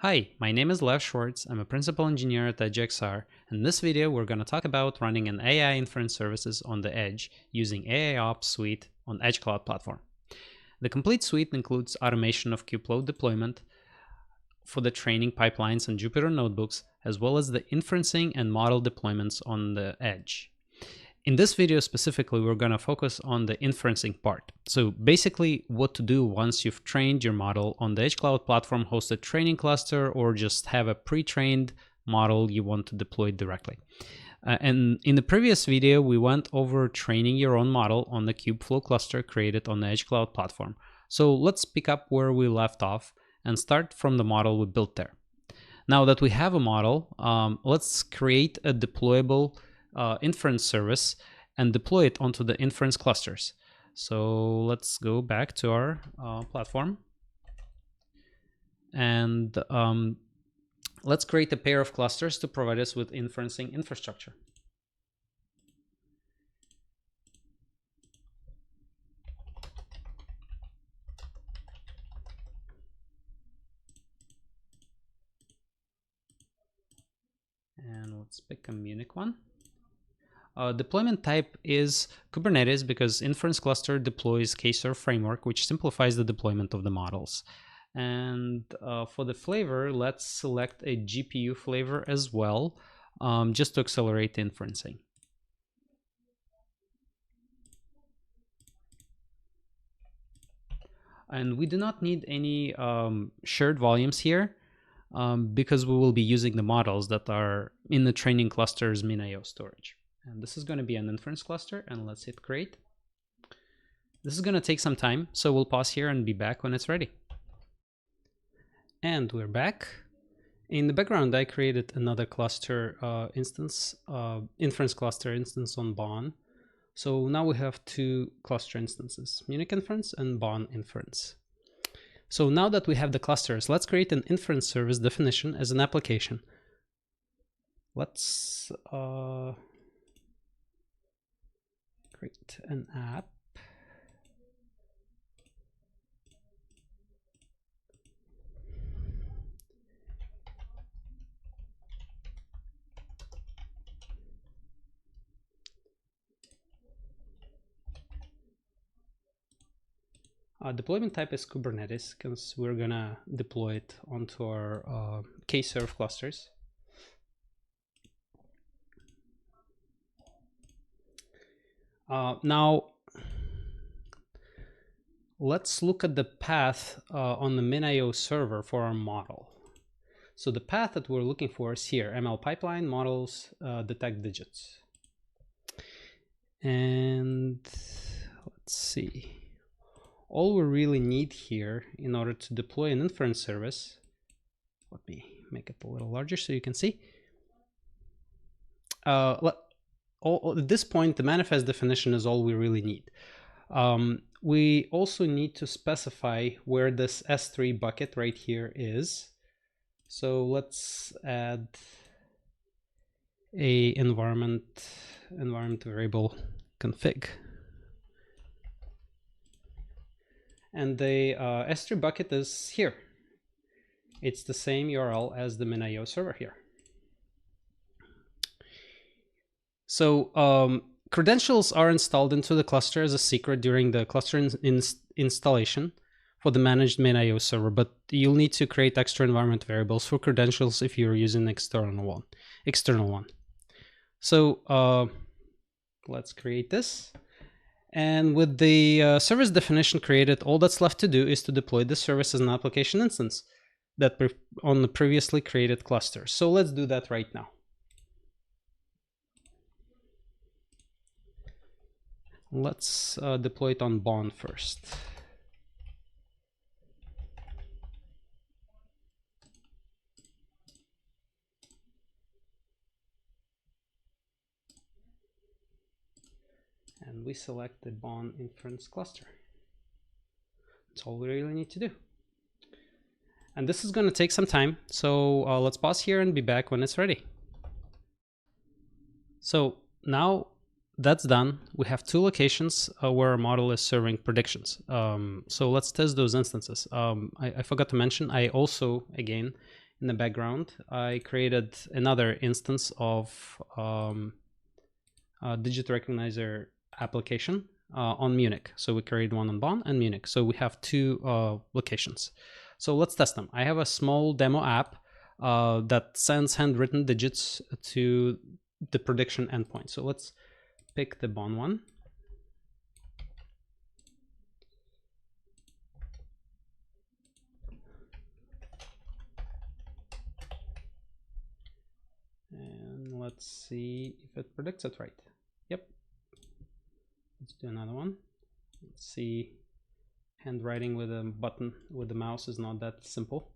Hi, my name is Lev Schwartz. I'm a principal engineer at EdgeXR. In this video, we're going to talk about running an AI inference services on the edge using AIOps suite on Edge Cloud platform. The complete suite includes automation of kubeflow deployment for the training pipelines on Jupyter notebooks, as well as the inferencing and model deployments on the edge. In this video specifically, we're going to focus on the inferencing part. So basically what to do once you've trained your model on the Edge Cloud platform hosted training cluster, or just have a pre-trained model you want to deploy directly. And in the previous video, we went over training your own model on the kubeflow cluster created on the Edge Cloud platform. So let's pick up where we left off and start from the model we built there. Now that we have a model, let's create a deployable inference service and deploy it onto the inference clusters. So let's go back to our platform and let's create a pair of clusters to provide us with inferencing infrastructure. And let's pick a Munich one. Deployment type is Kubernetes because inference cluster deploys K-serve framework, which simplifies the deployment of the models. And for the flavor, let's select a GPU flavor as well, just to accelerate the inferencing. And we do not need any shared volumes here because we will be using the models that are in the training cluster's min.io storage. And this is going to be an inference cluster, and let's hit create. This is going to take some time, so we'll pause here and be back when it's ready. And we're back. In the background, I created another cluster inference cluster instance on Bonn. So now we have two cluster instances, Munich inference and Bonn inference. So now that we have the clusters, let's create an inference service definition as an application. Let's create an app. Deployment type is Kubernetes because we're gonna deploy it onto our K-serve clusters. Now, let's look at the path on the min.io server for our model. So the path that we're looking for is here, ML pipeline, models, detect digits. And let's see. All we really need here in order to deploy an inference service, let me make it a little larger so you can see. At this point, the manifest definition is all we really need. We also need to specify where this S3 bucket right here is. So let's add a environment variable config. And the S3 bucket is here. It's the same URL as the min.io server here. So credentials are installed into the cluster as a secret during the cluster installation for the managed min.io server, but you'll need to create extra environment variables for credentials if you're using external one. So let's create this. And with the service definition created, all that's left to do is to deploy this service as an application instance that on the previously created cluster. So let's do that right now. Let's deploy it on Bonn first. And we select the Bonn inference cluster. That's all we really need to do. And this is going to take some time, so let's pause here and be back when it's ready. So now that's done. We have two locations where our model is serving predictions. So let's test those instances. I forgot to mention, I also, again, in the background, I created another instance of digit recognizer application on Munich. So we created one on Bonn and Munich. So we have two locations. So let's test them. I have a small demo app that sends handwritten digits to the prediction endpoint. So let's pick the Bonn one. And let's see if it predicts it right. Yep. Let's do another one. Let's see. Handwriting with a button with the mouse is not that simple.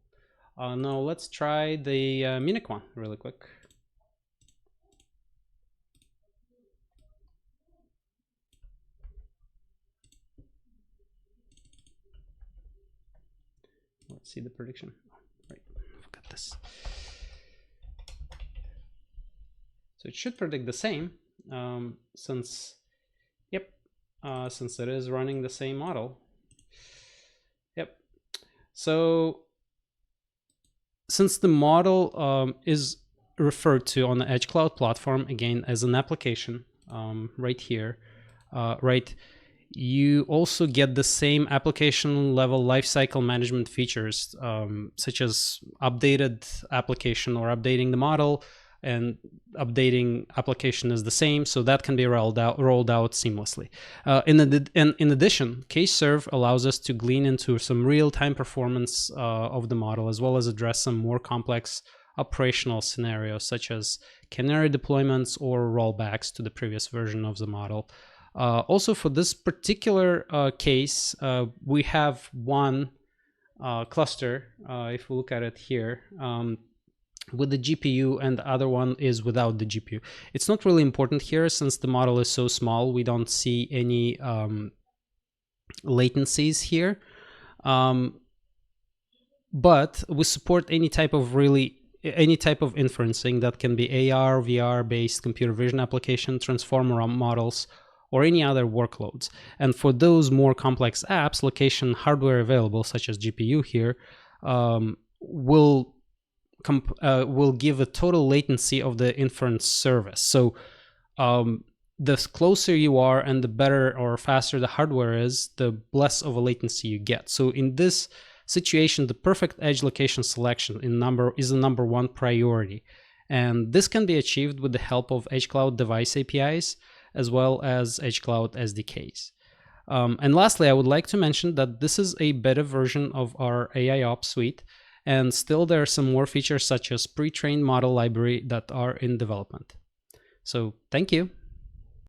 Now let's try the Munich one really quick. Let's see the prediction. Oh, right, forgot this. So it should predict the same since it is running the same model. Yep. So since the model is referred to on the Edge Cloud platform, again, as an application right here, right, you also get the same application level lifecycle management features, such as updated application or updating the model, and updating application is the same, so that can be rolled out seamlessly. In addition, K-Serve allows us to glean into some real-time performance of the model, as well as address some more complex operational scenarios, such as canary deployments or rollbacks to the previous version of the model. Also, for this particular case, we have one cluster, if we look at it here, with the GPU, and the other one is without the GPU. It's not really important here since the model is so small. We don't see any latencies here, but we support any type of inferencing that can be AR, VR based computer vision application, transformer models, or any other workloads. And for those more complex apps, location hardware available, such as GPU here, will give a total latency of the inference service. So the closer you are and the better or faster the hardware is, the less of a latency you get. So in this situation, the perfect edge location selection is the number one priority. And this can be achieved with the help of Edge Cloud device APIs, as well as Edge Cloud SDKs. And lastly, I would like to mention that this is a beta version of our AIOps suite, and still there are some more features such as pre-trained model library that are in development. So thank you.